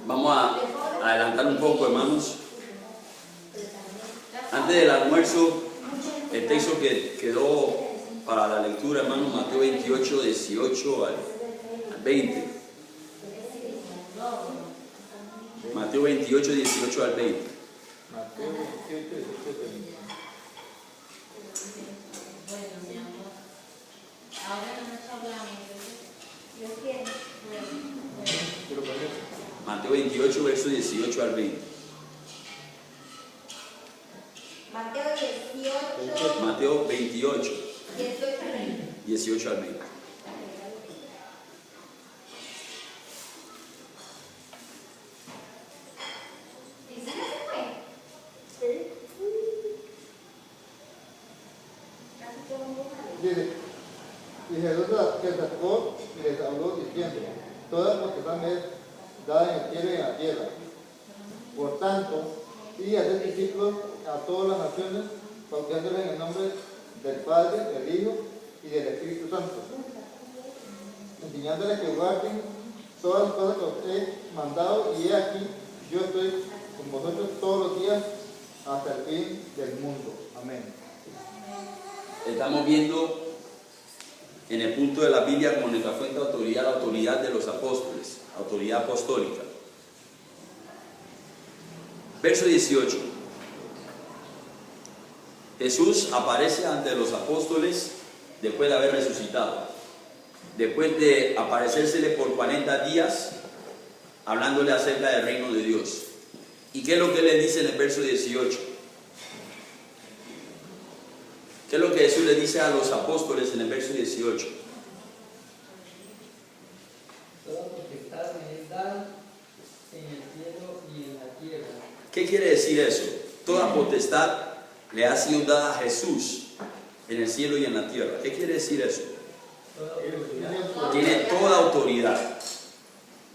Vamos a adelantar un poco, hermanos. Antes del almuerzo, el texto que quedó para la lectura, hermanos, Mateo 28, 18 al 20. Mateo 28, 18 al 20. Mateo 28, 18 al 20. Bueno, mi amor. Ahora no me está hablando. Yo quiero. Mateo 28, verso 18 al 20. Mateo 18. Mateo 28, 18 al 20. 18 al 20. ¿Dice no se fue? Dice, y Jesús se acercó y les habló diciendo: toda potestad me es dada en el cielo y en la tierra. Por tanto, y hacer discípulos a todas las naciones, bautizándolos en el nombre del Padre, del Hijo y del Espíritu Santo, enseñándoles que guarden todas las cosas que os he mandado, y he aquí, yo estoy con vosotros todos los días hasta el fin del mundo. Amén. Estamos viendo en el punto de la Biblia como nuestra fuente de autoridad, la autoridad de los apóstoles, autoridad apostólica. Verso 18. Jesús aparece ante los apóstoles después de haber resucitado. Después de aparecérsele por 40 días, hablándole acerca del reino de Dios. ¿Y qué es lo que le dice en el verso 18? ¿Qué es lo que Jesús le dice a los apóstoles en el verso 18? Toda potestad me es dada en el cielo y en la tierra. ¿Qué quiere decir eso? Toda potestad le ha sido dada a Jesús en el cielo y en la tierra. ¿Qué quiere decir eso? Tiene toda autoridad.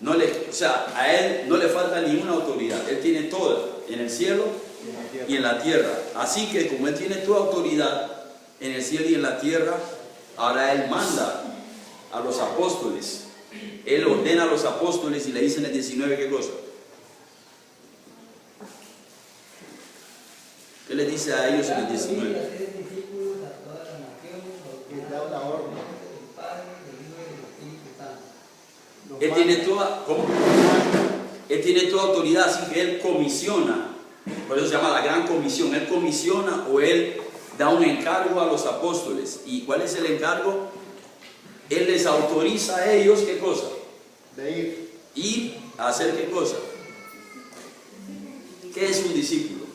O sea, a él no le falta ninguna autoridad. Él tiene toda en el cielo y en la tierra. Así que como él tiene toda autoridad en el cielo y en la tierra, ahora él manda a los apóstoles. Él ordena a los apóstoles y le dice en el 19 ¿qué cosa? ¿Qué le dice a ellos en el 19? Él tiene toda, ¿cómo? Él tiene toda autoridad, así que él comisiona. Por eso se llama la gran comisión. Él comisiona o él da un encargo a los apóstoles. ¿Y cuál es el encargo? Él les autoriza a ellos, ¿qué cosa? De ir. Ir a hacer ¿qué cosa? ¿Qué es un discípulo?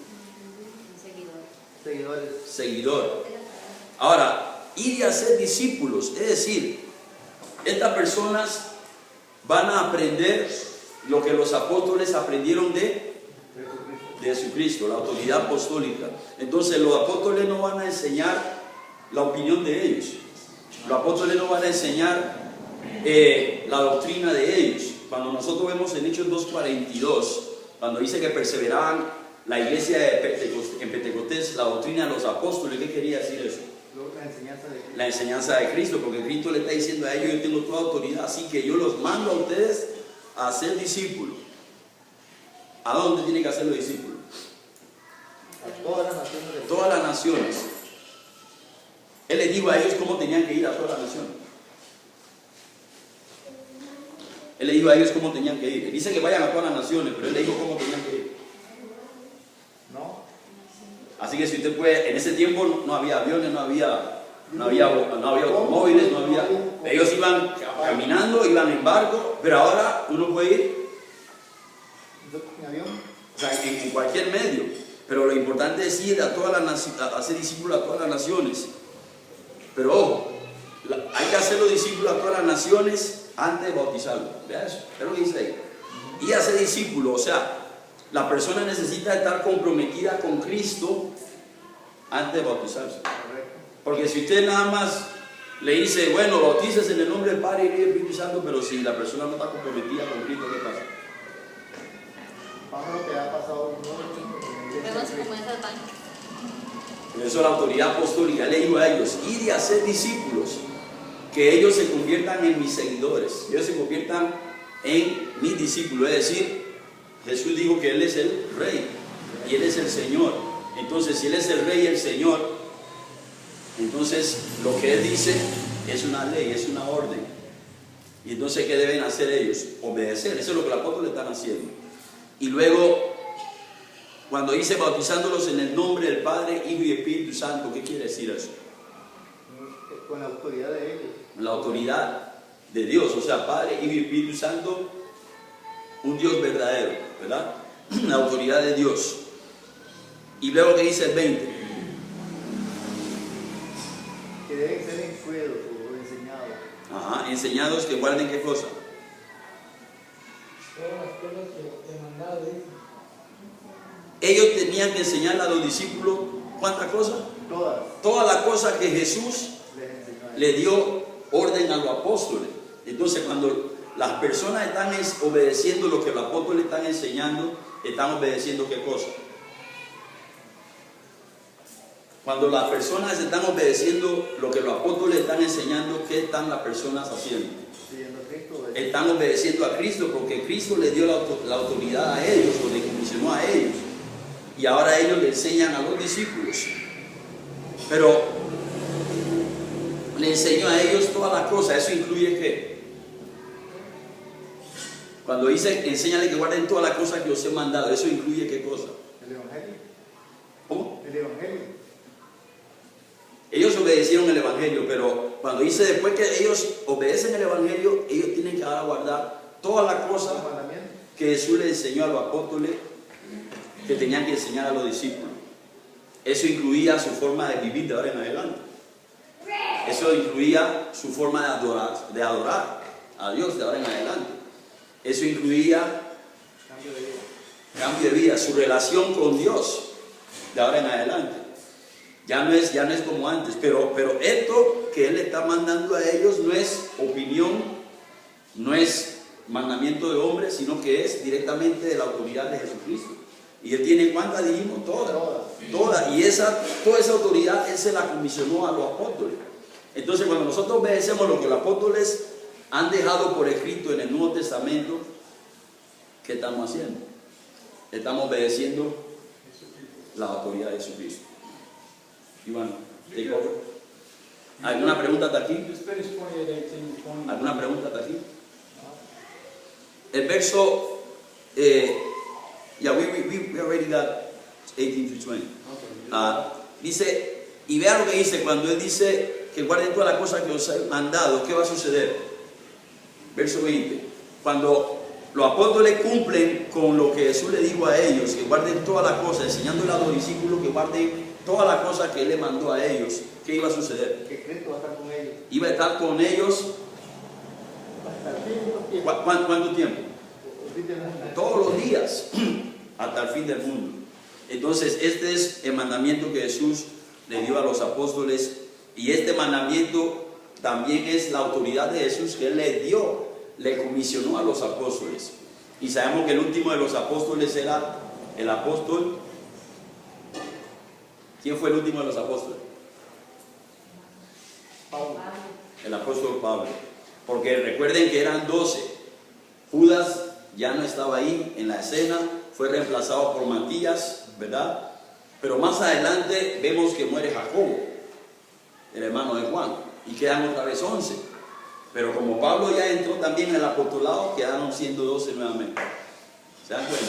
Seguidores. Seguidor. Ahora, ir a ser discípulos, es decir, estas personas van a aprender lo que los apóstoles aprendieron de Jesucristo, la autoridad apostólica. Entonces los apóstoles no van a enseñar la opinión de ellos. Los apóstoles no van a enseñar la doctrina de ellos. Cuando nosotros vemos en Hechos 2:42, cuando dice que perseveraban la iglesia en Pentecostés, la doctrina de los apóstoles, ¿qué quería decir eso? La enseñanza de Cristo, porque Cristo le está diciendo a ellos: yo tengo toda autoridad, así que yo los mando a ustedes a ser discípulos. ¿A dónde tienen que hacer los discípulos? A todas las naciones. Todas las naciones. Él les dijo a ellos cómo tenían que ir a todas las naciones. Él les dijo a ellos cómo tenían que ir. Él dice que vayan a todas las naciones, pero él les dijo cómo tenían que ir. ¿No? Así que si usted puede, en ese tiempo no había aviones, no había automóviles, no había. Ellos iban caminando, iban en barco, pero ahora uno puede ir ¿En avión? o sea, en cualquier medio. Pero lo importante es ir a hacer discípulos a todas las naciones. Pero ojo, hay que hacer los discípulos a todas las naciones antes de bautizarlos. Vea eso, es lo que dice ahí. Y hacer discípulos, o sea, la persona necesita estar comprometida con Cristo antes de bautizarse. Porque si usted nada más le dice, bueno, bautícese en el nombre del Padre y del Espíritu Santo, pero si la persona no está comprometida con Cristo, ¿qué pasa? Pasa lo que ha pasado. Luego se comienza el baño. Por eso la autoridad apostólica le dijo a ellos, ir y hacer discípulos, que ellos se conviertan en mis seguidores, ellos se conviertan en mis discípulos. Es decir, Jesús dijo que Él es el Rey y Él es el Señor. Entonces, si Él es el Rey y el Señor, entonces lo que Él dice es una ley, es una orden. Y entonces, ¿qué deben hacer ellos? Obedecer. Eso es lo que los apóstoles están haciendo. Y luego, cuando dice bautizándolos en el nombre del Padre, Hijo y Espíritu Santo, ¿qué quiere decir eso? Con la autoridad de ellos. La autoridad de Dios, o sea, Padre, Hijo y Espíritu Santo, un Dios verdadero, ¿verdad? La autoridad de Dios. Y luego que dice el 20. Que deben ser instruidos o enseñados. Ajá, enseñados que guarden qué cosa. Todas las cosas que he mandado, dice. Ellos tenían que enseñarle a los discípulos, ¿cuántas cosas? Todas Todas las cosas que Jesús les enseñó a ellos. le dio orden a los apóstoles. Entonces, cuando las personas están obedeciendo lo que los apóstoles están enseñando, están obedeciendo qué cosa. Cuando las personas están obedeciendo lo que los apóstoles están enseñando, ¿qué están las personas haciendo? Siguiendo a Cristo, Están obedeciendo a Cristo, porque Cristo le dio la autoridad a ellos, o le comisionó a ellos. Y ahora ellos le enseñan a los discípulos. Pero le enseñó a ellos todas las cosas. ¿Eso incluye qué? Cuando dice, enséñale que guarden todas las cosas que os he mandado, ¿eso incluye qué cosa? el Evangelio. ¿Cómo? El Evangelio. Ellos obedecieron el Evangelio, pero cuando dice después que ellos obedecen el Evangelio, ellos tienen que ahora guardar todas las Los cosas mandamientos. que Jesús le enseñó a los apóstoles, que tenían que enseñar a los discípulos. Eso incluía su forma de vivir de ahora en adelante. Eso incluía su forma de adorar a Dios de ahora en adelante. Eso incluía Cambio de vida. cambio de vida, su relación con Dios de ahora en adelante. Ya no es como antes, pero esto que Él le está mandando a ellos no es opinión, no es mandamiento de hombres, sino que es directamente de la autoridad de Jesucristo. Y Él tiene, ¿cuántas dijimos? Todas. Y toda esa autoridad Él se la comisionó a los apóstoles. Entonces, cuando nosotros obedecemos lo que los apóstoles han dejado por escrito en el Nuevo Testamento, ¿qué estamos haciendo? Estamos obedeciendo la autoridad de Jesucristo. Iván, take over. ¿Alguna pregunta hasta aquí? Just finish 28, 18, 20. ¿Alguna pregunta hasta aquí? El verso, we already got 18 to 20. Dice, y vea lo que dice, cuando Él dice que guarden todas las cosas que os he mandado, ¿qué va a suceder? Verso 20. Cuando los apóstoles cumplen con lo que Jesús le dijo a ellos, que guarden todas las cosas, enseñándole a los discípulos que guarden todas las cosas que Él le mandó a ellos, ¿qué iba a suceder? Que Cristo va a estar con ellos. Iba a estar con ellos, Hasta el fin de los tiempos. ¿cuánto tiempo? El fin del mundo. Todos los días, hasta el fin del mundo. Entonces, este es el mandamiento que Jesús le dio a los apóstoles, y este mandamiento también es la autoridad de Jesús que Él le dio, le comisionó a los apóstoles. Y sabemos que el último de los apóstoles era el apóstol. ¿Quién fue el último de los apóstoles? Pablo. El apóstol Pablo. Porque recuerden que eran 12. Judas ya no estaba ahí en la escena, fue reemplazado por Matías, ¿verdad? Pero más adelante vemos que muere Jacobo, el hermano de Juan, y quedan otra vez 11. Pero como Pablo ya entró también en el apostolado, quedaron siendo 12 nuevamente. ¿Se dan cuenta?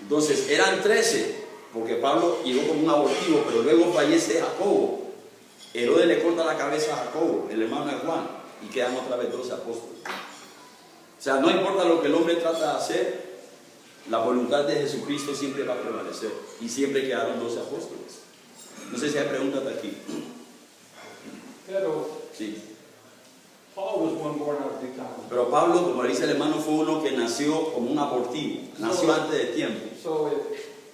Entonces eran 13, porque Pablo llegó como un abortivo, pero luego fallece Jacobo. Herodes le corta la cabeza a Jacobo, el hermano de Juan, y quedan otra vez 12 apóstoles. O sea, no importa lo que el hombre trata de hacer, la voluntad de Jesucristo siempre va a prevalecer. Y siempre quedaron 12 apóstoles. No sé si hay preguntas hasta aquí. Pero Sí. Paul was one born out of the time. Pero Pablo, como dice el hermano, fue uno que nació como un abortivo, nació antes de tiempo. So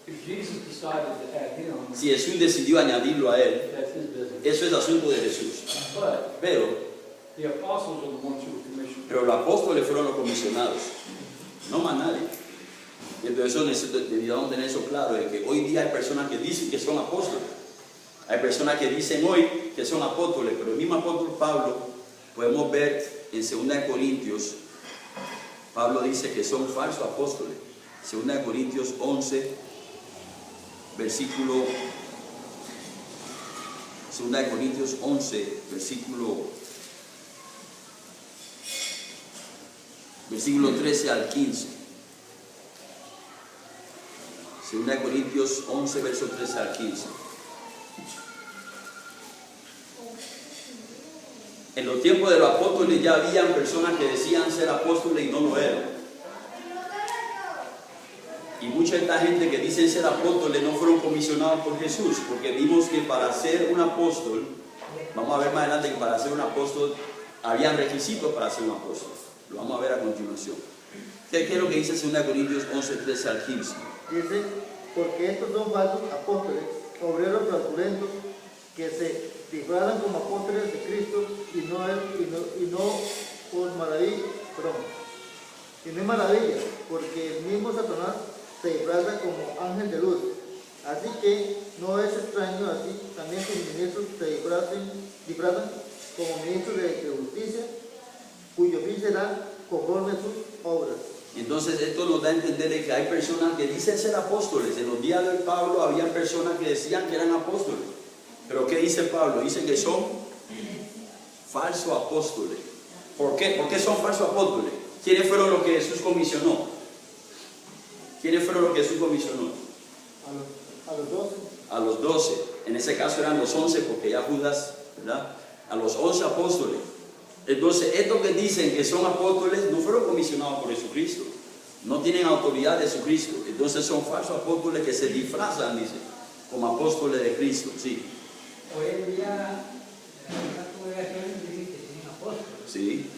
if Jesus decided to add him, Si Jesús decidió añadirlo a él, that's his business. eso es asunto de Jesús. But Pero the apostles are the ones who were commissioned. los apóstoles fueron los comisionados, no más nadie. Y entonces necesitamos tener eso claro, de que hoy día hay personas que dicen que son apóstoles. Hay personas que dicen hoy que son apóstoles, pero el mismo apóstol Pablo, podemos ver en 2 Corintios, Pablo dice que son falsos apóstoles. 2 Corintios 11, versículo 2 Corintios 11, versículo 13 al 15. 2 Corintios 11, verso 13 al 15. En los tiempos de los apóstoles ya habían personas que decían ser apóstoles y no lo eran. Y mucha de esta gente que dicen ser apóstoles no fueron comisionados por Jesús, porque vimos que para ser un apóstol, vamos a ver más adelante que para ser un apóstol habían requisitos para ser un apóstol. Lo vamos a ver a continuación. ¿Qué es lo que dice 2 Corintios 11, 13 al 15? Dice, porque estos son falsos apóstoles, obreros fraudulentos, que se disfrazan como apóstoles de Cristo y no por maravilla, y no es maravilla, porque el mismo Satanás se disfraza como ángel de luz. Así que no es extraño así también que los ministros se disfrazan como ministros de justicia, cuyo fin será conforme a sus obras. Entonces esto nos da a entender de que hay personas que dicen ser apóstoles. En los días de Pablo había personas que decían que eran apóstoles. Pero ¿qué dice Pablo? Dice que son falsos apóstoles. ¿Por qué? ¿Por qué son falsos apóstoles? ¿Quiénes fueron los que Jesús comisionó? ¿Quiénes fueron los que Jesús comisionó? A los 12. A los 12. En ese caso eran los 11 porque ya Judas, ¿verdad? A los 11 apóstoles. Entonces, estos que dicen que son apóstoles no fueron comisionados por Jesucristo. No tienen autoridad de Jesucristo. Entonces son falsos apóstoles que se disfrazan, dice, como apóstoles de Cristo. Sí. Hoy en día, las congregaciones dicen que tienen apóstoles. Sí.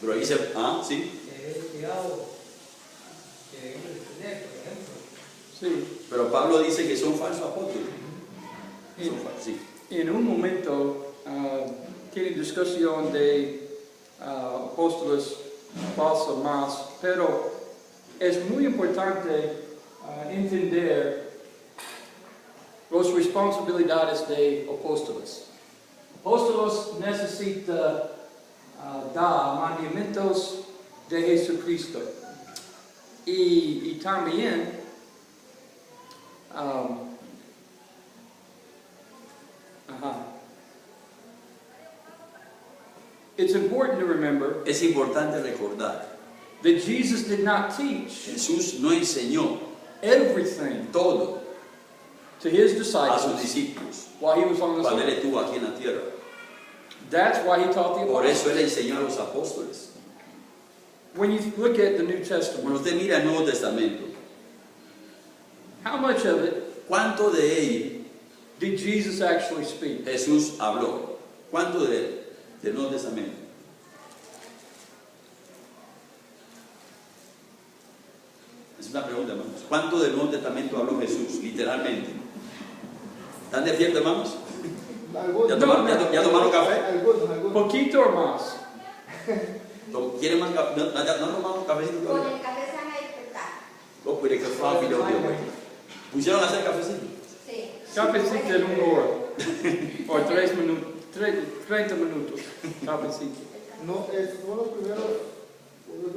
Pero ahí dice, sí. Que es cuidado que debemos tener, por ejemplo. Sí, Pero Pablo dice que son falsos apóstoles. Son sí. en un momento tiene discusión de apóstoles falsos más, pero es muy importante entender las responsabilidades de apóstoles. Apóstoles necesitan dar mandamientos de Jesucristo y también it's important to remember Es importante recordar, that Jesus did not teach Jesús no enseñó everything todo to his a sus disciples discípulos while he was on this cuando él earth. estuvo aquí en la tierra. That's why he taught the Por apostles. eso él enseñó a los apóstoles. When you look at the New Cuando Testament, usted mira el Nuevo Testamento, how much of it ¿cuánto de él did Jesus actually speak? Jesús habló? ¿Cuánto de él? Del Nuevo Testamento. Es una pregunta, hermanos. ¿Cuánto del Nuevo Testamento habló Jesús? Literalmente. ¿Están despiertos, hermanos? Algunos. ¿Ya tomaron café? Algunos. Poquito or más? ¿Quieren más café? ¿No tomamos cafecito Con todavía? el café se van a disfrutar. Oh, pero que fácil, Dios. ¿Pusieron a hacer cafecito? Sí. Cafecito en 1 hora. O 3 minutos. 30 minutos. Cafecito. No, son los primeros,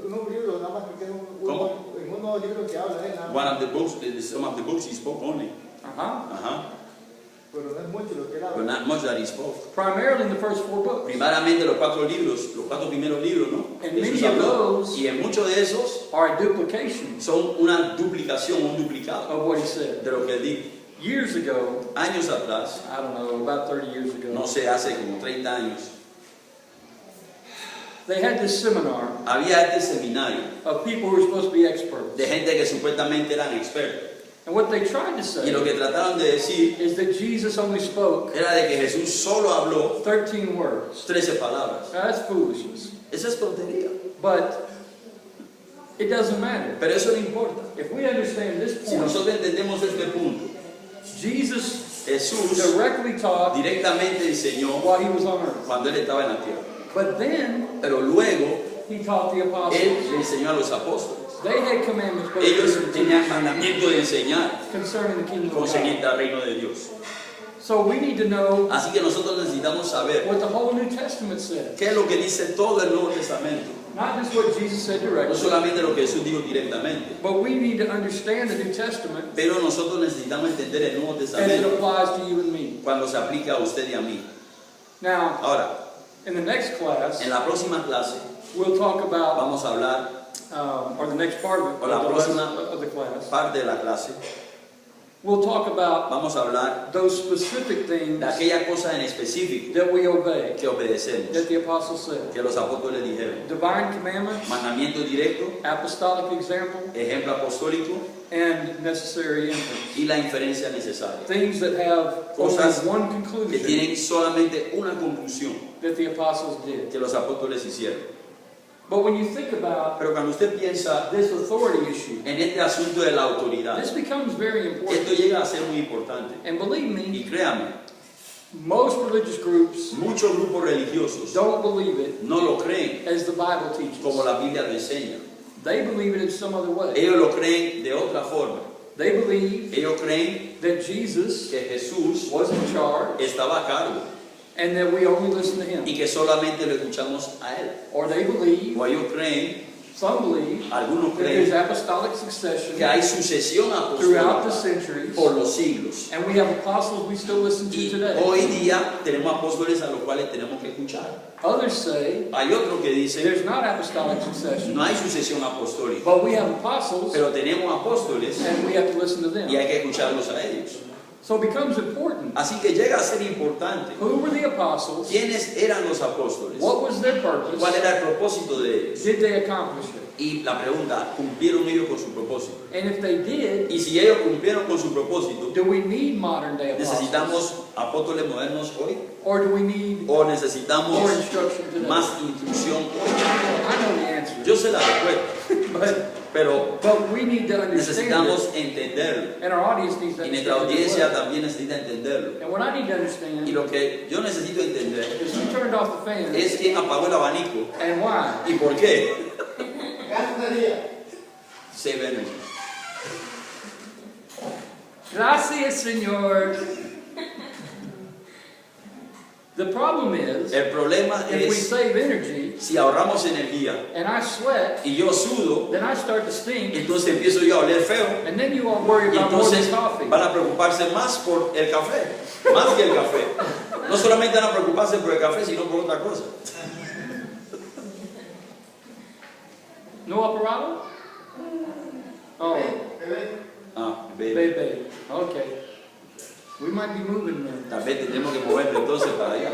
unos libros, nada más que queda ¿Cómo? en unos libros que habla de nada One más. of the books, some of the books he spoke only. Ajá. Pero no es mucho lo que él But habla. not much that he spoke. Primarily in the first 4 books. Primeramente los 4 libros, los 4 primeros libros, ¿no? And Jesús many of habló. those Y en muchos de esos are duplications son una duplicación, un duplicado of what he said. de lo que él dijo. Years ago, Años atrás, I don't know, about 30 years ago, no sé, hace como 30 años, they had this seminar había este seminario of people who were supposed to be experts. de gente que supuestamente eran expertos. And what they tried to Y say lo que trataron de decir is that Jesus only spoke era de que Jesús solo habló 13 words. 13 palabras. Now, that's foolishness. Eso es tontería. But it doesn't matter. Pero eso no importa. If we understand this Si point, nosotros entendemos este punto, Jesus Jesús directly taught directamente enseñó while he was on earth. cuando él estaba en la tierra. But then Pero luego he taught the él apostles. le enseñó a los apóstoles. They had commandments both Ellos here and tenían mandamiento de enseñar concerning the kingdom of God. concerniente al reino de Dios. So we need to know Así que nosotros necesitamos saber what the whole New Testament says. qué es lo que dice todo el Nuevo Testamento. Not just what Jesus said No directly, solamente lo que Jesús dijo directamente, but we need to understand the New Testament pero nosotros necesitamos entender el Nuevo as it Testamento applies to you and me. cuando se aplica a usted y a mí. Now, Ahora, in the next class, en la próxima clase we'll talk about, vamos a hablar or the next part of, O la próxima- of the class, parte de la clase, we'll talk about vamos a hablar those specific things de aquella cosa en específico that we obey, que obedecemos, that the apostles said. que los apóstoles dijeron. Divine commandments, Mandamiento directo, apostolic example, ejemplo apostólico and necessary inference. y la inferencia necesaria, Things that have Cosas only one que conclusion tienen solamente una conclusión that the apostles did. que los apóstoles hicieron. But when you think about Pero cuando usted piensa this authority issue, en este asunto de la autoridad, this becomes very esto important. llega a ser muy importante. And believe me, Y créame, most religious groups muchos grupos religiosos don't believe it no lo creen as the Bible teaches. como la Biblia lo enseña. They believe it in some other way. Ellos lo creen de otra forma. They believe Ellos creen that Jesus que Jesús was in charge estaba a cargo and that we only listen to him. y que solamente lo escuchamos a Él. Or they believe, O ellos creen, some believe, algunos that there's creen apostolic succession que hay sucesión throughout the apostólica centuries, por los siglos. and we have apostles we still listen to Y today. hoy día tenemos apóstoles a los cuales tenemos que escuchar. Others say Hay otros que dicen, there's not apostolic succession, no hay sucesión apostólica, but we have apostles pero tenemos apóstoles and we have to listen to y them. hay que escucharlos a ellos. So it becomes important. Así que llega a ser importante. Who were the apostles? ¿Quiénes eran los apóstoles? What was their purpose? ¿Cuál era el propósito de ellos? Did they accomplish it? Y la pregunta, ¿cumplieron ellos con su propósito? And if they did, Y si ellos cumplieron con su propósito, do we need modern day apostles? ¿necesitamos apóstoles modernos hoy? Or do we need ¿O necesitamos more instruction today? más instrucción hoy? I know the answer. Yo sé la respuesta, pero But we need to understand necesitamos it. entenderlo. And our audience needs to Y nuestra understand it as audiencia well. también necesita entenderlo. And what I need to understand Y lo que yo necesito entender is who turned off the fan es quién apagó el abanico and why. y por qué. Gastaría. Save energy. Gracias, Señor. The problem is, El problema if we es save energy si ahorramos energía and I sweat, y yo sudo, then I start to stink, entonces empiezo yo a oler feo. and then you all worry Y about more entonces than coffee. van a preocuparse más por el café, más que el café. No solamente van a preocuparse por el café, sino por otra cosa. No operado? Oh, Ah, baby. baby. Okay. We might be moving then. Tal vez tendremos que moverlo entonces para allá.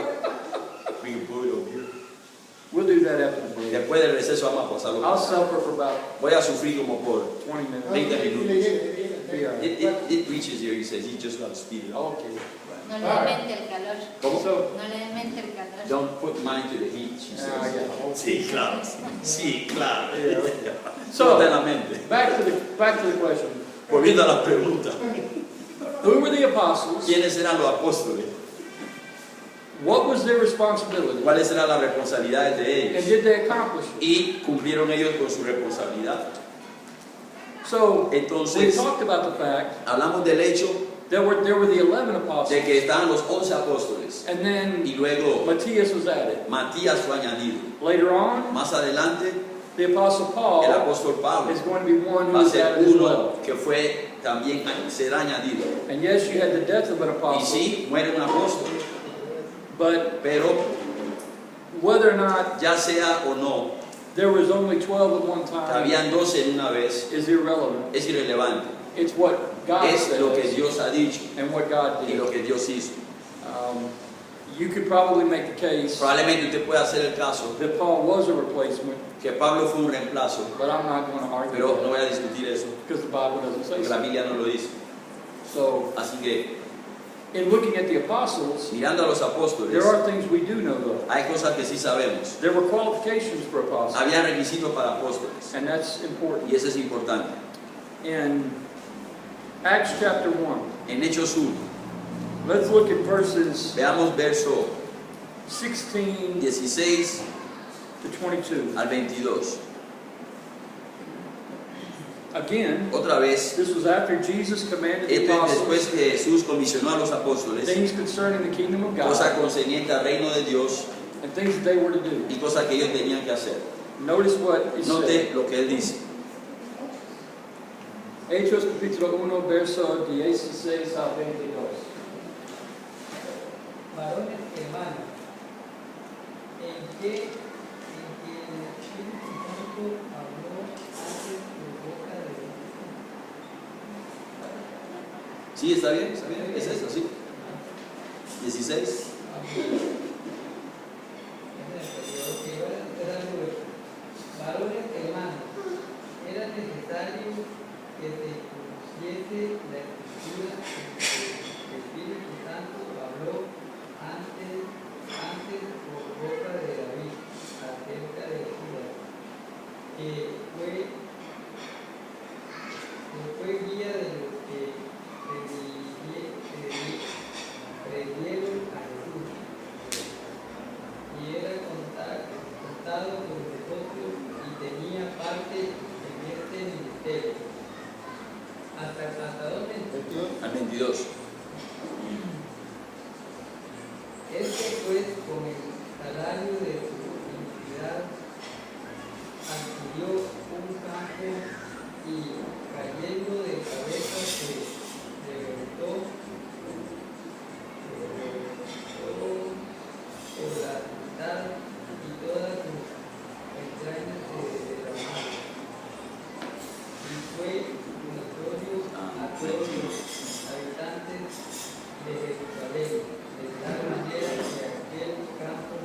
We can put it over here. We'll do that after the break. Después del receso vamos a pasarlo. I'll suffer for about Voy a sufrir como por 20 minutes. 20 minutos. Be all right. It reaches here, he says, he just got to speed it up. Okay. No le dé mente el calor. ¿Cómo? So, No le dé mente el calor. Don't put mine to the heat, she Ah, says. yeah. Sí, claro. Sí, claro. So- Nota en la mente. back to the question. Volviendo a la pregunta. Who were the apostles? ¿Quiénes eran los apóstoles? What was their responsibility? ¿Cuáles eran las responsabilidades de And ellos? did they accomplish it? Y cumplieron ellos con su responsabilidad. So, we Entonces, talked about the fact hablamos del hecho there were the 11 apostles, de que estaban los 11 apóstoles. and then Y luego Matthias was added. Matías fue añadido. Later on, Más adelante, the apostle el Paul apóstol Pablo is going to be one who va a is ser added as uno well. que fue también será añadido. And yes, you had the death of an Y apostle, sí, muere un apóstol, but pero whether or not ya sea o no, there was only 12 at one time habían 12 en una vez, is irrelevant. es irrelevante. It's what God Es lo que says Dios ha dicho and what God y did. lo que Dios hizo. You could probably make the case Probablemente usted pueda hacer el caso that Paul was a replacement, que Pablo fue un reemplazo, but I'm not going to argue pero no that voy a discutir eso, because the Bible doesn't say porque la so. Biblia no lo dice. So, Así que, in looking at the apostles, mirando a los apóstoles, there are things we do know though. hay cosas que sí sabemos. There were qualifications for apostles, Había requisitos para apóstoles, and that's important. y eso es importante. In Acts chapter 1, En Hechos 1, let's look at verses veamos verso 16 16 to 22. al 22. Again, Otra vez, this was after Jesus commanded the esto es después apostles que Jesús comisionó a los apóstoles things concerning the kingdom of cosas God concernientes al reino de Dios and things that they were to do. y cosas que ellos tenían que hacer. Notice what he said. Note lo que él dice. Hechos capítulo 1, verso 16 a 22. Varones hermanos, en que el Espíritu Santo habló antes por boca de ¿Sí? ¿Está bien? ¿Está bien? ¿Es eso? ¿Sí? 16. Varones hermanos, era necesario que se conociese la Escritura en que el Espíritu Santo habló antes por boca de David acerca de Judas, que fue guía de los que prendieron a Jesús, y era contado por nosotros y tenía parte en este ministerio. ¿Hasta dónde? 22. Al 22. Este pues con el salario de su iniquidad adquirió un campo y cayendo de cabeza se reventó todo por la mitad y todas sus entrañas se derramaron. Y fue notorio a todos los habitantes de Jerusalén, de tal manera que aquel campo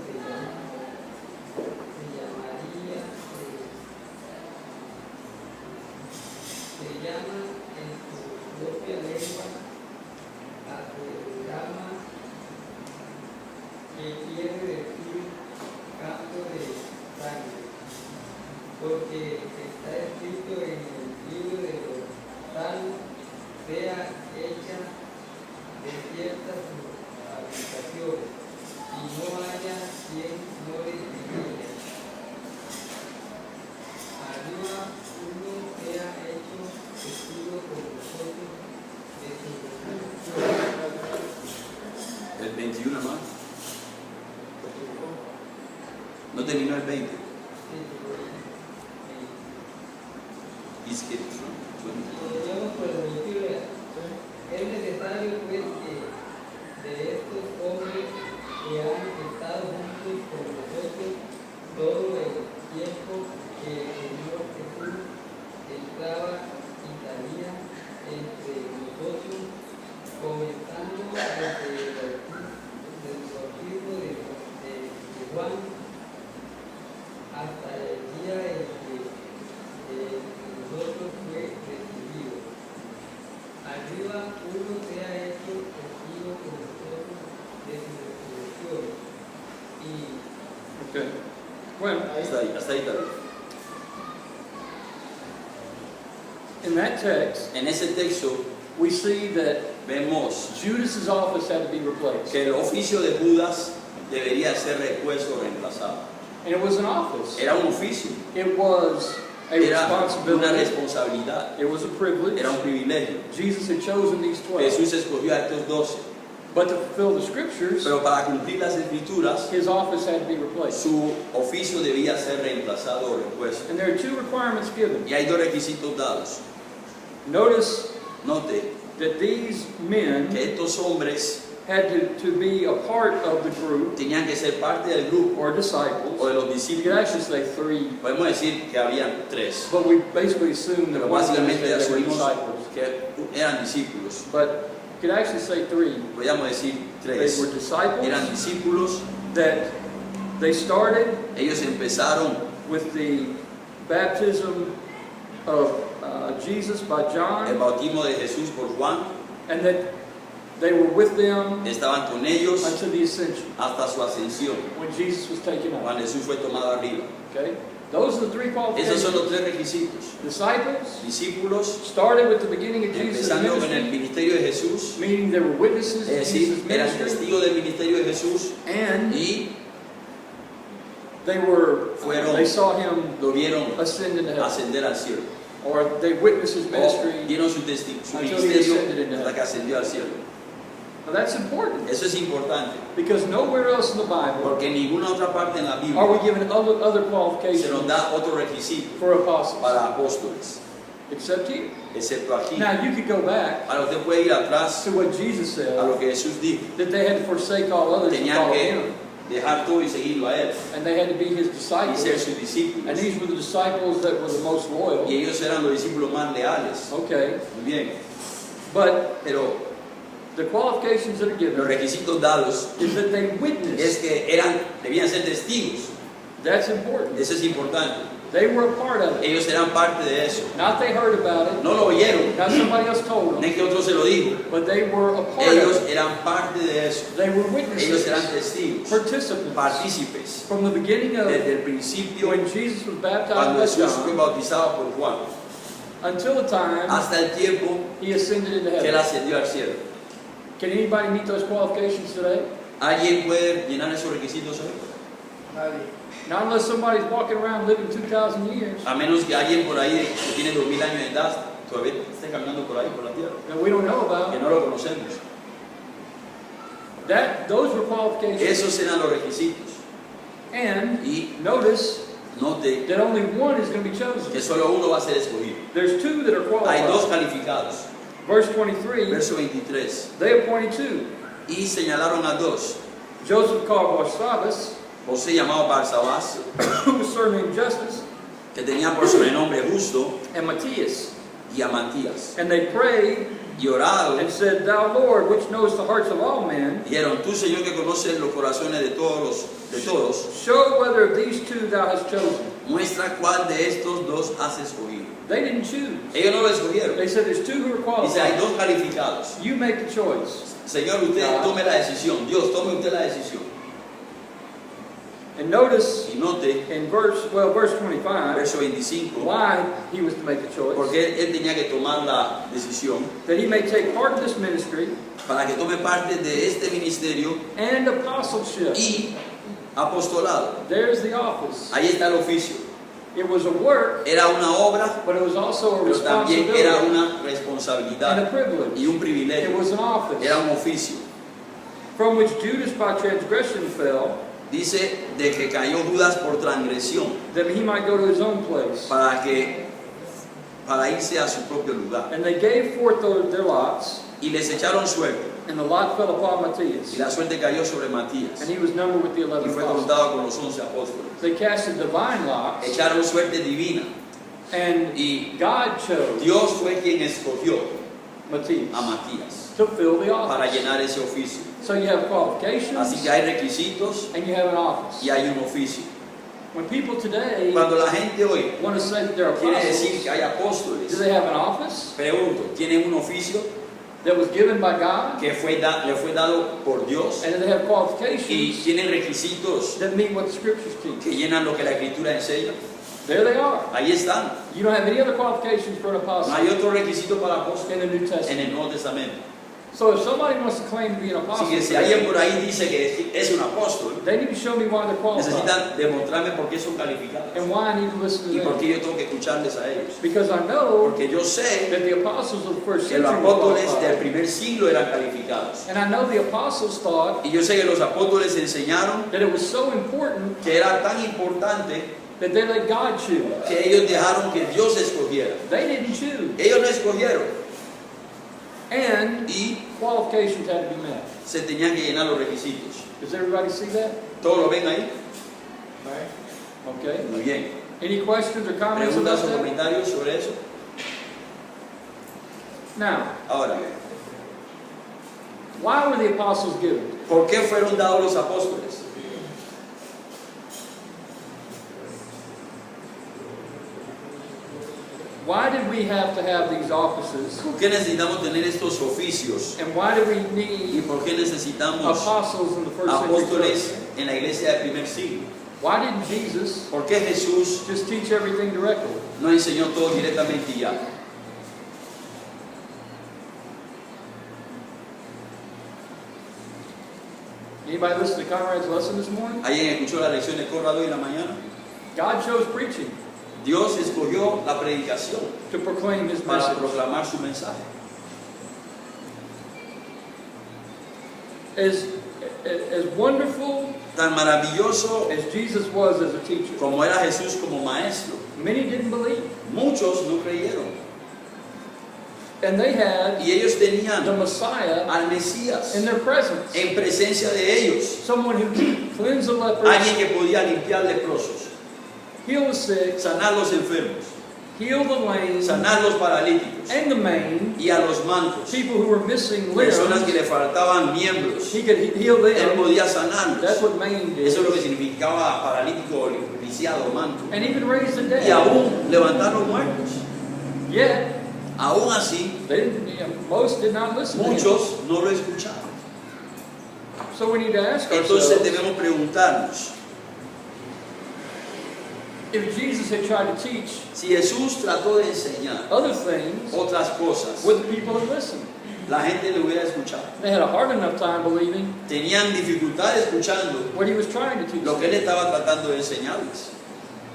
se llama en su propia lengua Adulam, que quiere decir campo de sangre, porque está escrito en el libro de los Salmos: sea hecha desierta su habitación, y no haya quien no distingue. Arriba uno sea hecho testigo por nosotros de su resurrección. El 21 más. No terminó el 20. Es que Vamos por el 21. Es necesario pues que de estos hombres que han estado juntos con nosotros todo el tiempo que el Señor Jesús entraba y salía entre nosotros, comenzando desde el bautismo de Juan hasta el día en que nosotros fue recibido. Arriba uno sea hecho testigo con nosotros de su resurrección. Y Okay. Well, hasta ahí está bien. in that text, En ese texto we see that vemos Judas's office had to be replaced. que el oficio de Judas debería ser repuesto o reemplazado. And it was an office. Era un oficio, It was a era una responsibility. responsabilidad, It was a privilege. era un privilegio. Jesus had chosen these 12. Jesús escogió a estos 12, But to fulfill the scriptures, pero para cumplir las escrituras, his office had to be replaced. su oficio debía ser reemplazado o repuesto. And there are two requirements given. Y hay dos requisitos dados. Notice Note that these men que estos hombres had to be a part of the group tenían que ser parte del grupo or o disciples. de los You could discípulos. actually say three, Podemos decir que habían 3, but we basically assume that pero one of them básicamente said they were asumimos disciples. que eran discípulos. But you could actually say three. Podríamos decir They 3. were disciples Eran discípulos, that they started ellos empezaron with the baptism of Jesus by el John, bautismo de Jesús por Juan, and that they were with them estaban con ellos until the ascension, hasta su ascensión, when Jesus was taken up. cuando Jesús fue tomado arriba. Okay? Those are the three Esos son qualifications. los 3 requisitos. Disciples Discípulos, started with the beginning of Jesus' empezando con el ministry, ministerio de Jesús, meaning they were witnesses to es Jesus' decir, eran ministry, testigos del ministerio de Jesús and y they Fueron- saw him lo vieron ascend into heaven. ascender al cielo. or they witnessed his o ministry. dieron su Until he ascended into ministerio hasta que ascendió al cielo. Now that's important Eso es importante, because nowhere else in the Bible porque en ninguna otra parte en la are Biblia we given other se nos qualifications da otro requisito for apostles, para apóstoles, except here. excepto aquí. Now you could go back Ahora usted puede ir atrás to what Jesus a said, lo que Jesús dijo. that they had to forsake all others and Tenían follow que him, dejar todo y seguirlo a él and they had to be his y disciples. ser sus And discípulos. these were the disciples that were the most loyal. Y ellos eran los discípulos más leales. Okay, Muy bien. but Pero the qualifications that are los given requisitos dados is that they es witnessed. que debían ser testigos. That's important. Eso es importante. They were a part of it. Ellos eran parte de eso. Not they heard about it, No lo oyeron, not somebody else told no them, es que otro se lo dijo. but they were a part Ellos of it. eran parte de eso. They were Ellos eran witnesses, testigos, participants. partícipes. From the beginning of Desde el principio, when Jesus was baptized cuando by Jesús fue John bautizado por Juan, until the time hasta el tiempo he ascended into que él heaven. ascendió al cielo. Can anybody meet those qualifications today? ¿Alguien puede llenar esos requisitos hoy? Nadie. Not unless somebody's walking around living 2,000 years. A menos que alguien por ahí que tiene 2000 años de edad todavía esté caminando por ahí, por la tierra, That we don't know que about. no lo conocemos. Those were qualifications. Esos eran los requisitos. And Y notice note that only one is going to be que chosen. solo uno va a ser escogido. There's two that are Hay dos qualified. calificados. Verse 23, Verso 23. they appointed two. Y señalaron a dos. Joseph called Barsabbas, José llamado Barsabás, who was surnamed Justus, que tenía por sobrenombre Justo, and Matthias. y a Matías. And they prayed Y oraron, and said, Thou Lord, which knowest the hearts of all men, dijeron, tú Señor que conoces los corazones de todos, show whether of these two thou hast chosen. muestra cuál de estos dos has escogido. They didn't choose. Ellos no lo escogieron. They said there's two who are Dice, hay qualified. dos calificados. You make the choice. Señor, usted tome la decisión. Dios, tome usted la decisión. And notice Y note, in verse 25, verso 25, why he was to make the choice. porque él tenía que tomar la decisión That he may take part of this ministry para que tome parte de este ministerio and apostleship. y apostolado. There's the office. Ahí está el oficio. It was a work, Era una obra, but it was also a pero también era responsibility una and a responsabilidad privilege. y un It privilegio. was an office Era un oficio. from which Judas by transgression fell, Dice de que cayó Judas por transgresión that he might go to his own place. para irse a su propio lugar. And they gave forth their lots, Y les echaron suerte. and the lot fell upon Y Matthias, la suerte cayó sobre Matías. and he was numbered with the Y 11 fue apostles. contado con los 11 apóstoles. They cast a divine lot, Echaron suerte divina. and Y God chose Dios fue quien escogió Matthias a Matías to fill the para office. llenar ese oficio. So you have qualifications, Así que hay requisitos and you have an office. y hay un oficio. When people today Cuando la gente hoy want to say that they're quiere decir apostles, que hay apóstoles, do they have an office pregunto, ¿tienen un oficio that was given by God? que le fue dado por Dios? And do they have ¿Y qualifications tienen requisitos that meet what the scriptures que teach? llenan lo que la Escritura enseña? There they are. Ahí están. You don't have any other qualifications for an No apostle hay otro requisito para apóstol in the New en Testament. el Nuevo Testamento. So if somebody wants to claim to be an Así apostle, que si alguien por ahí dice que es un apóstol, they need to show me why they're qualified necesitan demostrarme por qué son calificados and why I need to listen y to por them. qué yo tengo que escucharles a ellos. Because I know Porque yo sé that the apostles of the first que los century were apóstoles del qualified. primer siglo eran calificados. And I know the apostles thought Y yo sé que los apóstoles enseñaron that it was so important que era tan importante that they let God choose. que ellos dejaron que Dios escogiera. They didn't choose. Ellos no escogieron And y qualifications had to be met. se tenían que llenar los requisitos. Does everybody see that? ¿Todos lo ven ahí? Okay. Muy bien. Any questions or comments ¿Preguntas about o that? comentarios sobre eso? Now, Ahora, why were the apostles given? ¿por qué fueron dados los apóstoles? Why did we have to have these offices? ¿Por qué necesitamos tener estos oficios? And why do we ¿Y need por qué necesitamos apostles in the first century apóstoles church? en la iglesia del primer siglo? Why didn't Jesus ¿Por qué Jesús just teach everything directly? no enseñó todo directamente y ya? Anybody listen to Conrad's lesson this morning? ¿Alguien escuchó la lección de Conrad hoy en la mañana? God chose preaching. Dios escogió la predicación to proclaim His para message. proclamar su mensaje. As wonderful Tan maravilloso as Jesus was as a teacher, como era Jesús como maestro, many didn't believe. muchos no creyeron. And they had Y ellos tenían the Messiah al Mesías in their presence. en presencia de ellos. Someone who could cleanse the lepers, Alguien que podía limpiar leprosos, heal the sick, sanar los enfermos, heal the lame, sanar los paralíticos and the maimed, y a los mancos, people who were missing personas que limbs. le faltaban miembros. He could heal Él them. podía That's sanarlos. what maimed did. Eso es lo que significaba paralítico, lisiado, manco. And even raise the Y dead. aún levantar los muertos. Yet, Aún así, most did not listen to him. muchos no lo escucharon. So we need to ask Entonces ourselves, debemos preguntarnos, if Jesus had tried to teach si Jesús trató de enseñar other things, otras cosas, would the people have listened? la gente le hubiera escuchado. They had a hard enough time believing Tenían dificultad escuchando what he was trying to teach lo them. que él estaba tratando de enseñarles.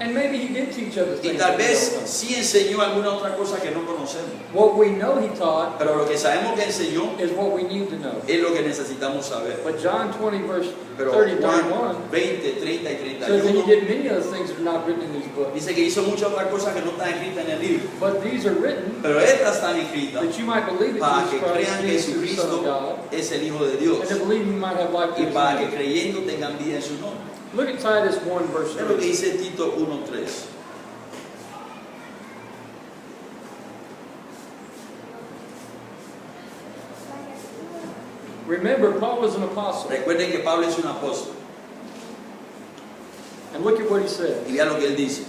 And maybe he did teach other Y things. tal that we vez don't know. sí enseñó alguna otra cosa que no conocemos. What we know he taught Pero lo que sabemos que enseñó is what we need to know. es lo que necesitamos saber. But John 20, verse Pero 30, Juan 31, 20, 30 y says that he 31 did many other things that are not written in these books. dice que hizo muchas otras cosas que no están escritas en el libro. But these are written Pero estas están escritas that you might believe para that que Jesus Christ crean que is the Son of Jesucristo God, es el Hijo de Dios and to believe you might have life y through his para que name. creyendo tengan vida en su nombre. Look at Titus 1, verse Es lo que 3. dice Tito 1:3. Remember, Paul was an apostle. Recuerden que Pablo es un apóstol. And look at what he said. Y vean lo que él dice.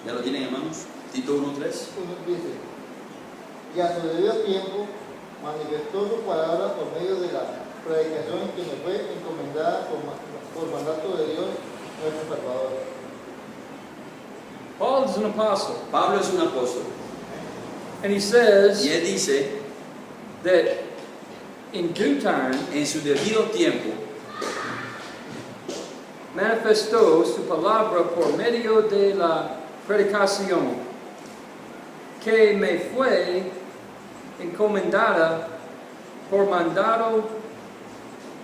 ¿Ya lo tienen, hermanos? Tito 1:3. Uno dice, y a su debido tiempo manifestó su palabra por medio de la predicación que me fue encomendada por mandato de Dios nuestro Salvador. Paul is an apostle. Pablo es un apóstol. And he says Y él dice, that in due time en su debido tiempo, manifestó su palabra por medio de la predicación que me fue encomendada por mandato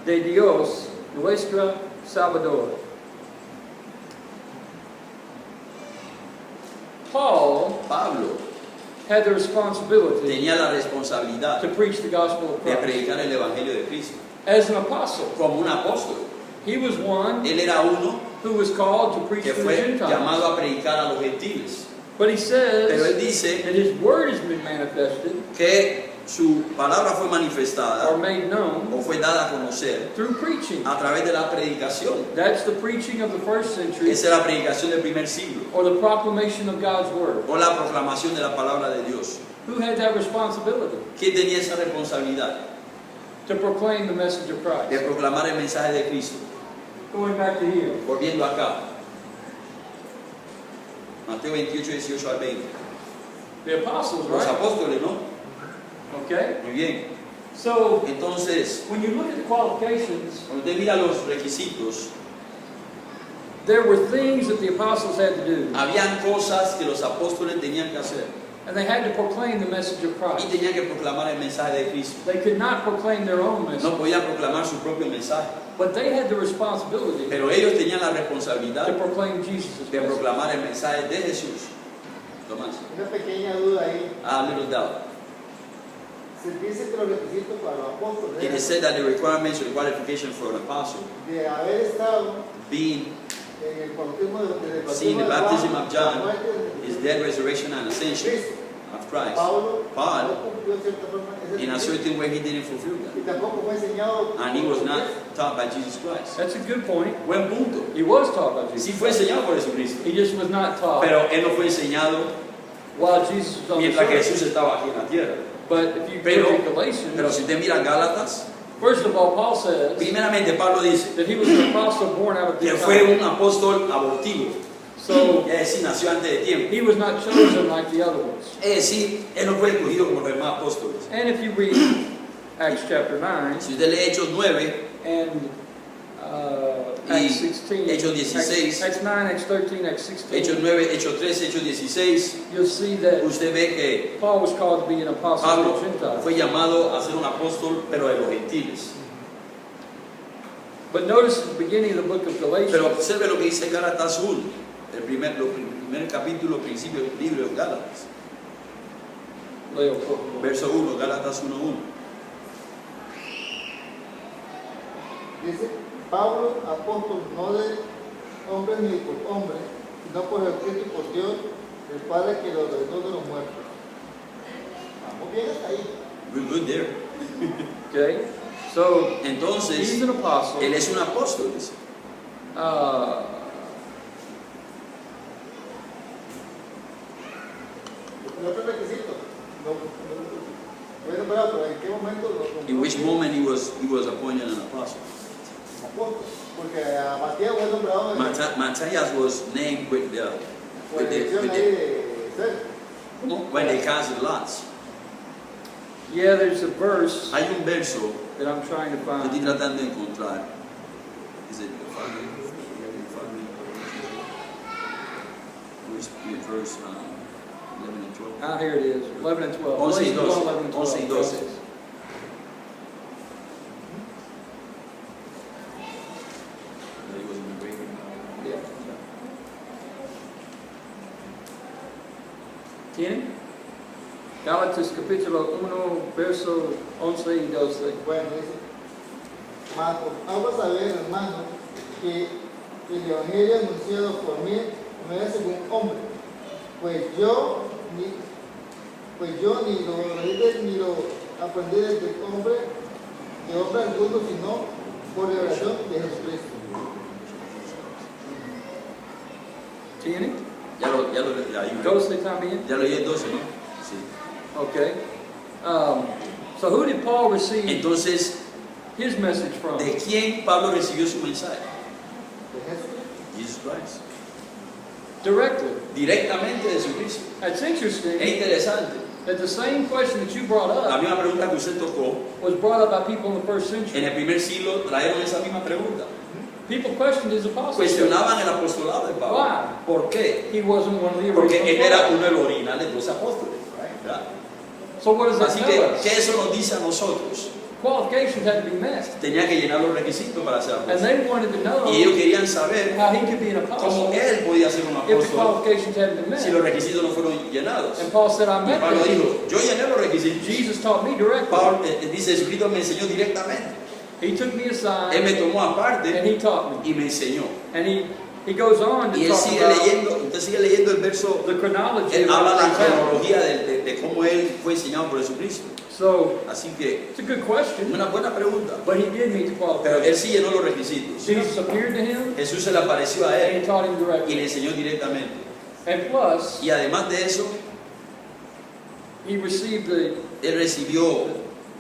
de Dios nuestro Salvador. Paul Pablo had the responsibility tenía la responsabilidad to preach the gospel of de Christ. predicar el Evangelio de Cristo. As an apostle, Como un apóstol. he was one Él era uno who was called to preach que to the fue Gentiles. llamado a predicar a los gentiles. But he Pero él says dice that his word has been manifested que su palabra fue or manifestada made known o fue dada a conocer through preaching. a través de la predicación. That's the preaching of the first century, Esa es la predicación del primer siglo or the proclamation of God's word. o la proclamación de la palabra de Dios. Who had that responsibility? ¿Quién tenía esa responsabilidad To proclaim the message of de Christ. proclamar el mensaje de Cristo? Going back to here. Volviendo acá, Mateo 28, 18 al 20. The apostles, Los right? apóstoles, ¿no? Okay? Muy bien. So, Entonces, when you look at the qualifications, cuando usted mira los requisitos, there were things that the apostles had to do. habían cosas que los apóstoles tenían que hacer And they had to proclaim the message of y Christ. tenían que proclamar el mensaje de Cristo. They could not proclaim their own message. No podían proclamar su propio mensaje, But they had the responsibility pero ellos tenían la to responsabilidad proclaim Jesus' de message. proclamar el mensaje de Jesús. Tomás, Una pequeña duda ahí. a little doubt. Se dice que los requisitos para los apóstoles It is said that the requirements or the qualification for an apostle, de haber estado being en el bautismo de seen the baptism of la John, muerte de his Jesucristo, death, resurrection, and ascension Cristo. of Christ. Paul Paul, no cumplió en cierta forma ese in a requisito. certain way, he didn't fulfill Y that. tampoco fue enseñado And he was por not Jesucristo. taught by Jesus Christ. That's a good point. Buen punto. He was taught by Sí Jesus. fue enseñado por Jesucristo, He just was not taught pero él no fue enseñado while Jesus was on the mientras que earth. Jesús estaba aquí en la tierra. But if you Pero, go to Galatians, pero si usted mira Gálatas, first of all, Paul says primeramente Pablo dice that he was an apostle born out of que due fue time. un apóstol abortivo, So es decir, nació antes de tiempo. he was not chosen like the other ones. Es decir, él no fue escogido como los demás apóstoles. And if you read Acts chapter 9 Si usted lee Hechos 9 and Y Acts 16, Hechos 16, Acts 9, Acts 13, Acts 16, Hechos 9, Hechos 13, Hechos 16, you'll see that usted ve que Paul was called to be an apostle to Pablo the Gentiles. fue llamado a ser un apóstol, pero de los gentiles. But notice at the beginning of the book of Pero Galatians, observe lo que dice Gálatas 1, el primer capítulo, principio del libro de Gálatas. Leo, Verso 1, Gálatas 1:1. Dice, Pablo, apóstol, no de hombre ni por hombre, sino por el Cristo y por Dios, el Padre que lo resucitó de los muertos. Vamos bien hasta ahí. We're good there. okay? So, he's Entonces, an apostle. él es un apóstol, dice. El otro requisito, bueno, pero ¿en qué momento lo In which moment he was appointed an apostle. apóstol? Porque a Matías fue nombrado Matthias was named with the, por elección ahí de César. when they cast lots. Yeah, there's a verse Hay un verso that I'm trying to que find. estoy tratando de encontrar. Is it verse 11 and 12? Ah, here it is, 11 and 12. 11 y 12. 11 and 12. 11 y 12. He was in the break. Yeah. ¿Tienen? Gálatas capítulo 1, verso 11 y 12. Bueno, dice, mas os hago saber, hermano, que el evangelio anunciado por mí no es según hombre, pues yo ni lo oí ni lo aprendí de hombre alguno, sino por revelación de Jesucristo. ¿Tienen? Ya lo 12 también. ya lo oí el 12, ¿no? Sí. Okay. So who did Paul receive Entonces, his message from? ¿de quién Pablo recibió su mensaje? De Jesucristo. Jesus Christ. Directly. Directamente de Jesucristo. That's Es interesting interesante. that the same question that you brought La up misma pregunta que usted tocó, was brought up by people in the first en century. el primer siglo trajeron esa misma pregunta. People questioned his apostleship. Cuestionaban el apostolado de Pablo. Why? ¿Por qué? He wasn't one of the Porque él era original 12. uno de los originales 12 apóstoles. ¿Verdad? So what does that Así tell us? que eso nos dice a nosotros. Qualifications had to be met. Tenía que llenar los requisitos para ser And apóstol. they wanted to know Y ellos querían saber how he could be an cómo apostle él podía ser un if the apóstol qualifications hadn't been si los met. requisitos no fueron llenados. And Paul said, I Y met Pablo them. dijo, yo llené los requisitos. Jesus taught me directly. Pablo dice, Jesucristo me enseñó directamente. He took me Él aside me tomó aparte and he taught me. y me enseñó. And he goes on to Y él talk sigue about leyendo, usted sigue leyendo el verso, the chronology él of habla what la things happened. cronología de cómo él fue enseñado por Jesucristo. So Así que, it's a good question, una buena pregunta. but he did meet the Pero qualifications. él sí llenó los requisitos. Jesus appeared to him Jesús se le apareció a and él he taught him y directly. le enseñó directamente. And plus, Y además de eso, he received él recibió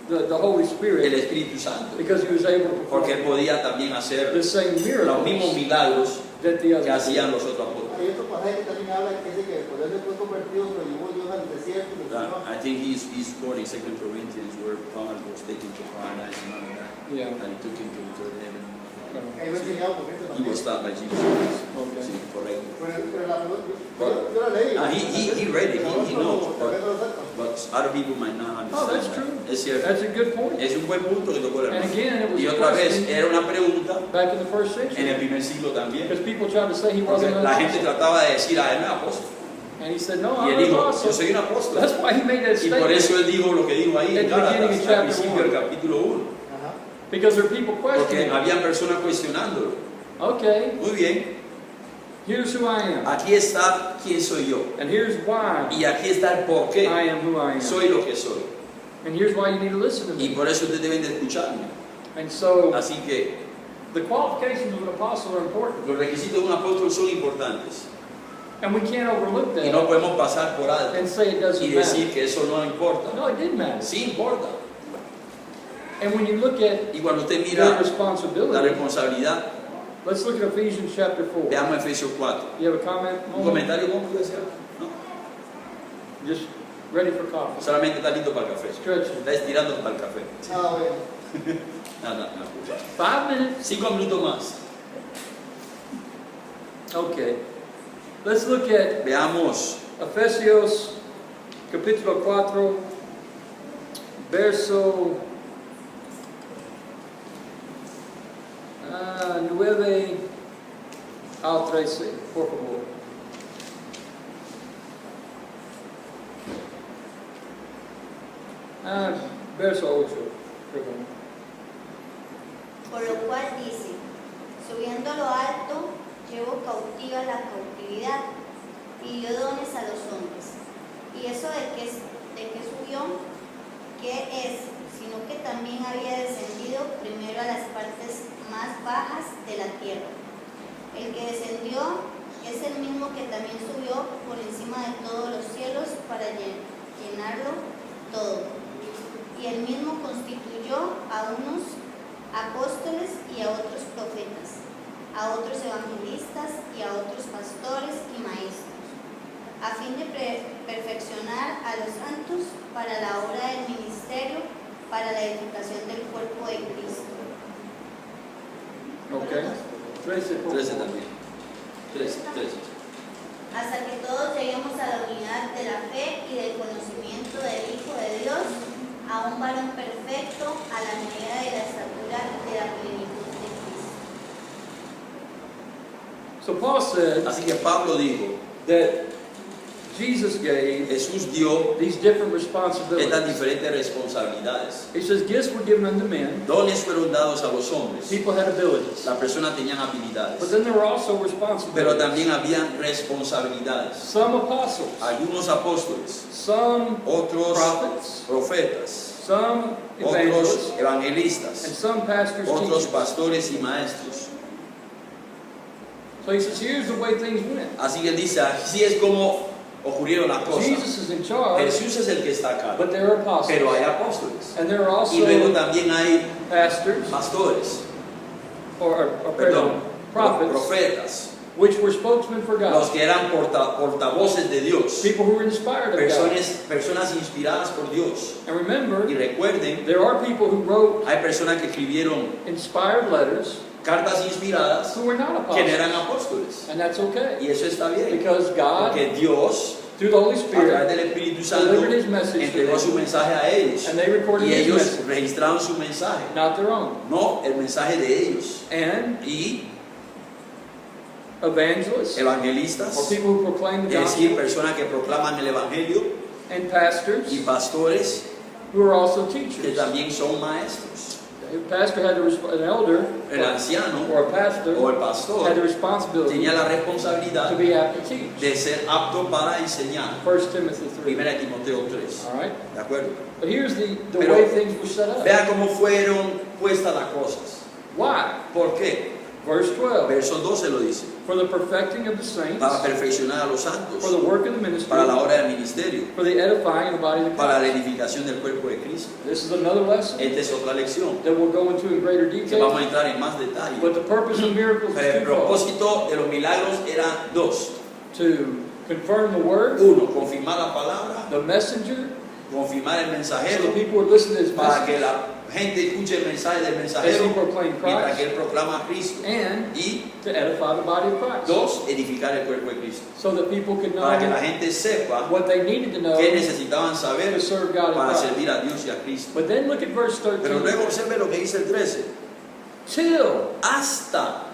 the Holy el Spirit Espíritu Santo. because he was able to Porque él perform podía también hacer the same los mismos miracles milagros that the que others did. hacían los otros apóstoles. Hay otro pasaje que también habla que dice que el poder después convertido lo llevó Dios al desierto y lo llevó I think he's quoting 2 Corinthians where Paul was taken to paradise and all of that. Yeah. And he took him to the third heaven. Ahí lo he enseñado por eso He también. was taught by Jesus Christ. Okay. Sí, correcto. Pero yo la leí. He read it, he knows, Tal vez no lo sepa. but other people might not understand. Oh, that's that. true. Es cierto. That's a good point. Es un buen punto que tocó el And hermano. again, it was Y a otra vez, question era una pregunta back in the first en el century primer siglo también. because people tried to say he Porque wasn't an la gente apostle. trataba de decir, él no es apóstol. And he said, no, Y I'm él an dijo, yo apostle. soy un apóstol. That's why he made that Y por statement. eso él dijo lo que dijo ahí At en the beginning of Gálatas, al chapter principio del 1. capítulo 1. Ajá. Because there are people Porque questioning. habían personas cuestionándolo. Okay, Muy bien, here's who I am. aquí está quién soy yo. And here's why Y aquí está el por qué I am who I am. soy lo que soy. And here's why you need to listen to Y me. por eso ustedes deben de escucharme. And so Así que the qualifications of an apostle are important. los requisitos de un apóstol son importantes. And we can't overlook Y no that podemos pasar por alto and say it y doesn't matter. decir que eso no importa. No, it did matter. Sí importa. And when you look at Y cuando usted their mira la responsibility, responsabilidad, let's look at Ephesians chapter 4. veamos Efesios 4. You have a comment? ¿Un comentario? ¿Cómo puede ser? ¿No? Just ready for coffee. Solamente está listo para el café. Stretching. Está estirando para el café. Ah, bueno. Nada. 5 minutes. 5 minutos más. Okay. Let's look at Veamos Efesios capítulo 4, verso 9 al 13, por favor. Verso 8, perdón. Por lo cual dice, subiendo a lo alto, llevó cautiva la cautividad y dio dones a los hombres. Y eso de que subió, ¿qué es? Sino que también había descendido primero a las partes más bajas de la tierra. El que descendió es el mismo que también subió por encima de todos los cielos para llenarlo todo. Y él mismo constituyó a unos apóstoles y a otros profetas, a otros evangelistas y a otros pastores y maestros, a fin de perfeccionar a los santos para la obra del ministerio, para la edificación del cuerpo de Cristo. Okay. 13, por 13 favor. también. 13. Hasta que todos lleguemos a la unidad de la fe y del conocimiento del Hijo de Dios, a un varón perfecto, a la medida de la estatura de la plenitud de Cristo. So Paul said Así que Pablo dijo, that Jesus gave Jesús dio these different estas responsibilities. diferentes responsabilidades. He says gifts were given unto men. Dones fueron dados a los hombres. People had abilities. Las personas tenían But habilidades, then there were also pero responsibilities. también habían responsabilidades. Some apostles, Algunos apóstoles, some otros prophets, profetas, some otros evangelists, and evangelistas, some pastors, otros teachers. pastores y maestros. So he says, here's the way things went. Así que él dice, así es como ocurrieron las cosas. Jesus is in charge, Jesús es el que está acá, but there are apostles. pero hay apóstoles. And there are Y luego also también hay pastors, pastores, or perdón, prophets, profetas, which were spokesmen for los God. que eran portavoces de Dios, People who were inspired of God. personas inspiradas por Dios. And remember, Y recuerden, there are people who wrote hay personas que escribieron inspired letters cartas inspiradas who were not que no eran apostles. apóstoles. And that's okay. Y eso está bien, Because God, porque Dios, through the Holy a través Spirit, del Espíritu Santo, delivered His message to entregó su them, mensaje a ellos. and they recorded Y His ellos message, registraron su mensaje, not their own. no el mensaje de ellos. And Y evangelists, or evangelistas, people who proclaim the es decir, gospel, personas que proclaman el Evangelio, and pastors, y pastores who are also que teachers. también son maestros. A pastor had an elder, El anciano or a pastor, o el had the pastor responsibility tenía la to responsabilidad be apt to teach. de ser apto para enseñar. 1 Timothy 3. 1 Timoteo 3. All right? ¿De acuerdo? But here's the Pero way things were set up. Vea cómo fueron puestas las cosas. Why? ¿Por qué? Verse 12. Verso 12 lo dice. For the perfecting of the saints, Para perfeccionar a los for santos, the work of the ministry, para la obra del ministerio, for the edifying of the body of para la Christ. edificación del cuerpo de Cristo. This is another lesson Esta es otra lección that we'll go into in greater que detail. vamos a entrar en más detalle. But the purpose of miracles Pero is el twofold. propósito de los milagros era dos. To confirm the word, Uno, confirmar la palabra, the messenger, confirmar el so mensajero, the people would listen to his para message que la gente escuche el mensaje del as he mensajero proclaimed mientras que Christ, él proclama a Cristo. and Y to edify the body of Christ. dos, edificar el cuerpo de Cristo. So that people could know Para que la gente sepa what they needed to know qué necesitaban saber to serve God in para Christ. servir a Dios y a Cristo. But then look at verse Pero 13. luego observe lo que dice el 13. Till Hasta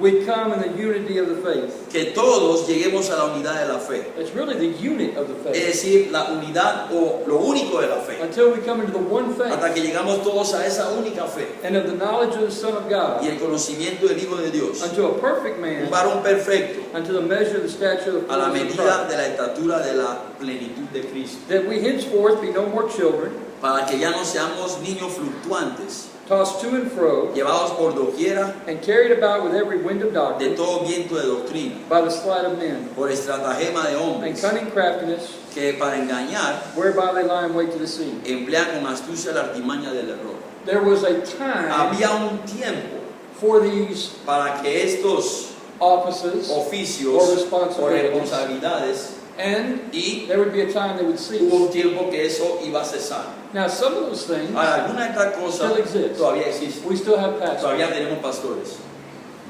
we come in the unity of the faith. que todos lleguemos a la unidad de la fe. It's really the unit of the Es faith. decir, la unidad o lo único de la fe. Until we come into the one faith Hasta que llegamos todos a esa única fe and of the knowledge of the Son of y God, el conocimiento del Hijo de Dios. unto a perfect Un man, varón perfecto unto the measure of the stature of the a la fullness of medida Christ. de la estatura de la plenitud de Cristo. That we henceforth be no more children, Para que ya no seamos niños fluctuantes, tossed to and fro, llevados por doquiera and carried about with every wind of de doctrine todo viento de doctrina, by the sleight of men, por estratagema de and hombres, cunning craftiness, que para engañar whereby they lie in wait to deceive. emplean con astucia la artimaña del error. There was a time Había un tiempo for these para que estos offices, oficios or o responsibilities, responsabilidades, and y there would be a time they would cease. hubo un tiempo que eso iba a cesar. Now, some of those things Ahora, alguna de estas cosas still exist. todavía existen, We still have pastors. todavía tenemos pastores,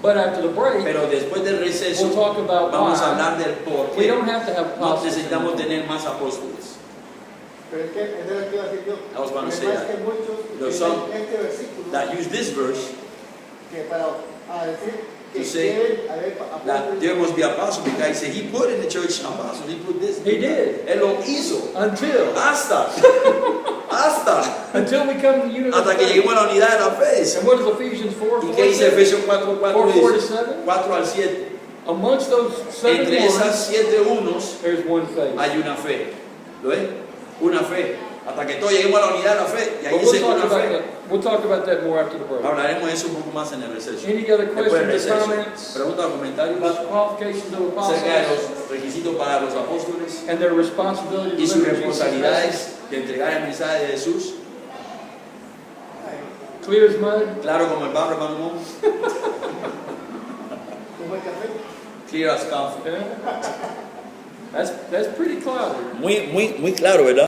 But after the break, pero después del receso we'll talk about vamos a why hablar del por we qué don't have to have no apostles necesitamos anymore. tener más apóstoles. Pero es que eso es lo que iba a decir yo. I was going to Lo say que pasa that. es que muchos There's utilizan some este versículo That use this verse que para decir que to say deben haber that apóstoles. there must be apostle, because he said he put in the church apostle, he put this. He did. Él lo hizo. Until Hasta we come to the unity of hasta que faith. lleguemos a la unidad de la fe. And what is Ephesians 4? ¿Y qué dice Efesios 4, 4 4 to dice? 7? 4 al 7. Amongst those 7 Entre esas ones, 7 unos there's one faith. hay una fe. ¿Lo ves? Una fe. Hasta que todos lleguemos a la unidad de la fe. Y ahí But dice una fe. we'll talk about that more after the break. Hablaremos de eso un poco más en el receso. Any other Después del questions or receso. comments Preguntas o comentarios about the qualifications of acerca de apostles los requisitos para los apóstoles and their responsibility y to sus deliver Jesus' message? responsabilidades de entregar el mensaje de Jesús. Clear as mud? Claro como el barro, hermano Mon. Como el café. Clear as coffee. Yeah. That's pretty cloudy. Muy claro, ¿verdad?